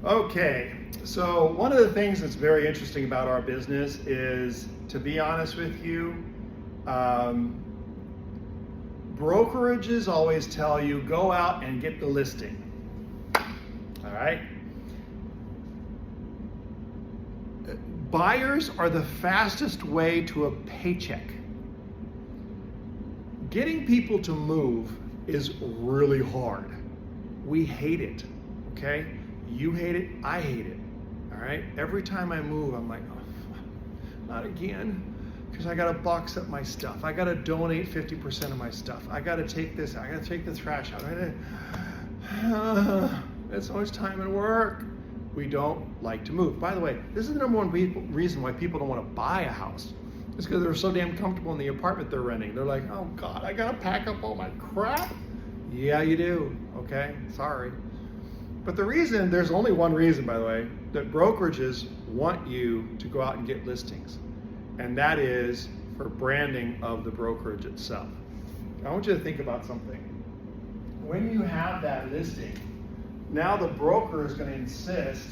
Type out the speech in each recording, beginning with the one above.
Okay, so one of the things that's very interesting about our business is, to be honest with you, brokerages always tell you go out and get the listing. All right? Buyers are the fastest way to a paycheck. Getting people to move is really hard. We hate it, okay? You hate it, I hate it, all right? Every time I move, I'm like, oh, not again, because I gotta box up my stuff. I gotta donate 50% of my stuff. I gotta take this, I gotta take the trash out. It's so much time and work. We don't like to move. By the way, this is the number one reason why people don't want to buy a house. It's because they're so damn comfortable in the apartment they're renting. They're like, oh God, I gotta pack up all my crap. Yeah, you do, okay? Sorry. But there's only one reason, by the way, that brokerages want you to go out and get listings. And that is for branding of the brokerage itself. I want you to think about something. When you have that listing, now the broker is going to insist.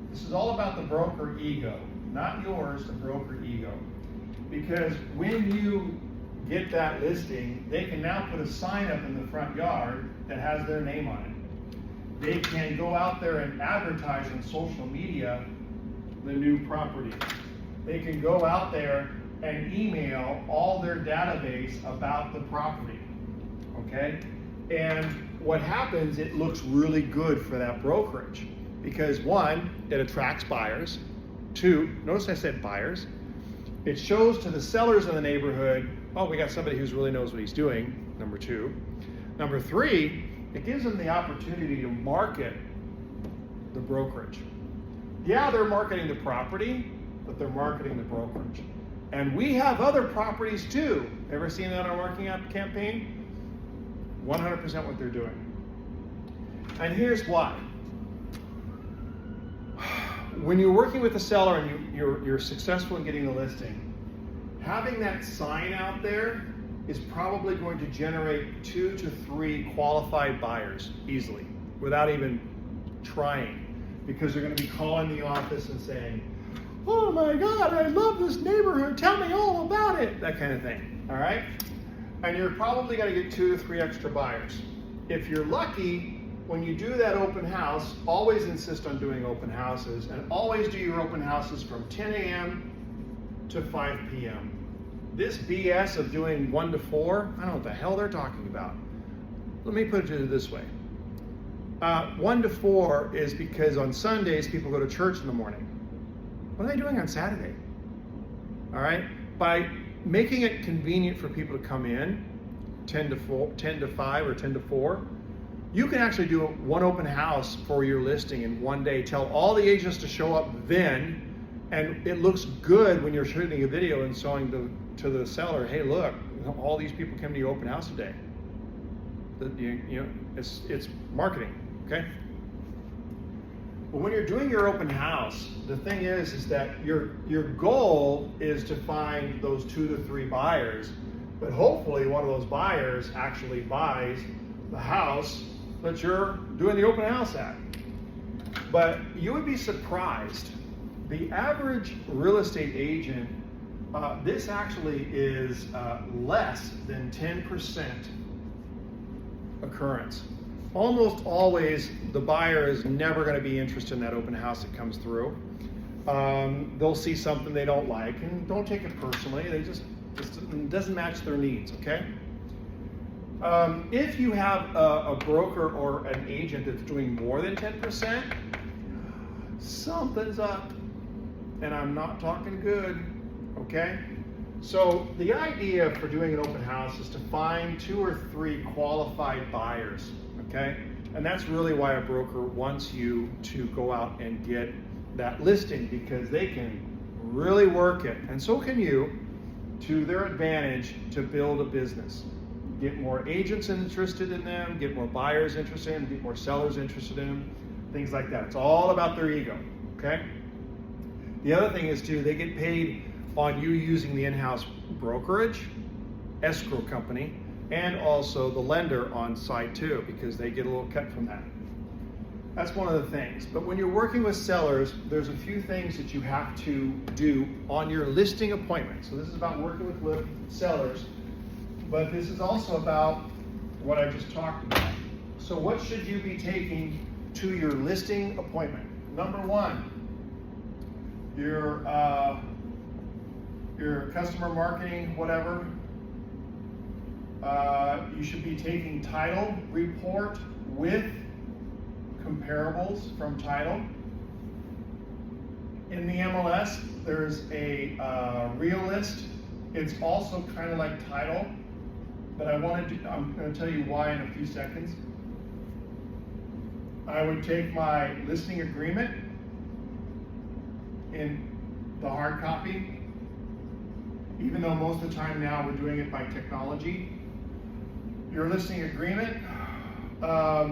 This is all about the broker ego, not yours, the broker ego. Because when you get that listing, they can now put a sign up in the front yard that has their name on it. They can go out there and advertise on social media the new property. They can go out there and email all their database about the property, okay? And what happens, it looks really good for that brokerage because one, it attracts buyers. Two, notice I said buyers. It shows to the sellers in the neighborhood, oh, we got somebody who really knows what he's doing, number two. Number three, it gives them the opportunity to market the brokerage. Yeah, they're marketing the property, but they're marketing the brokerage. And we have other properties too. Ever seen that on our marketing campaign? 100% what they're doing. And here's why. When you're working with a seller and you're successful in getting the listing, having that sign out there is probably going to generate 2 to 3 qualified buyers easily, without even trying, because they're going to be calling the office and saying, oh my God, I love this neighborhood, tell me all about it, that kind of thing, all right? And you're probably going to get 2 to 3 extra buyers. If you're lucky, when you do that open house, always insist on doing open houses, and always do your open houses from 10 a.m. to 5 p.m. This BS of doing 1 to 4, I don't know what the hell they're talking about. Let me put it this way. 1 to 4 is because on Sundays, people go to church in the morning. What are they doing on Saturday? All right? By making it convenient for people to come in, 10 to 5 or 10 to 4, you can actually do one open house for your listing in one day. Tell all the agents to show up then, and it looks good when you're shooting a video and showing to the seller, hey, look, all these people came to your open house today. It's marketing, okay? But when you're doing your open house, the thing is that your goal is to find those 2 to 3 buyers, but hopefully one of those buyers actually buys the house that you're doing the open house at. But you would be surprised. The average real estate agent, this actually is less than 10% occurrence. Almost always, the buyer is never going to be interested in that open house that comes through. They'll see something they don't like, and don't take it personally. It doesn't match their needs, okay? If you have a broker or an agent that's doing more than 10%, something's up, and I'm not talking good, okay? So the idea for doing an open house is to find 2 or 3 qualified buyers, okay? And that's really why a broker wants you to go out and get that listing, because they can really work it, and so can you, to their advantage to build a business. Get more agents interested in them, get more buyers interested in them, get more sellers interested in them, things like that. It's all about their ego, okay? The other thing is too, they get paid on you using the in-house brokerage, escrow company, and also the lender on site too, because they get a little cut from that. That's one of the things. But when you're working with sellers, there's a few things that you have to do on your listing appointment. So this is about working with sellers, but this is also about what I just talked about. So what should you be taking to your listing appointment? Number one, your customer marketing, whatever. You should be taking title report with comparables from title. In the MLS, there's a real list. It's also kind of like title, but I'm going to tell you why in a few seconds. I would take my listing agreement in the hard copy, even though most of the time now we're doing it by technology. Your listing agreement, I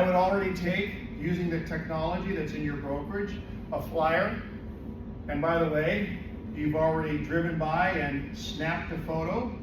would already take, using the technology that's in your brokerage, a flyer. And by the way, you've already driven by and snapped a photo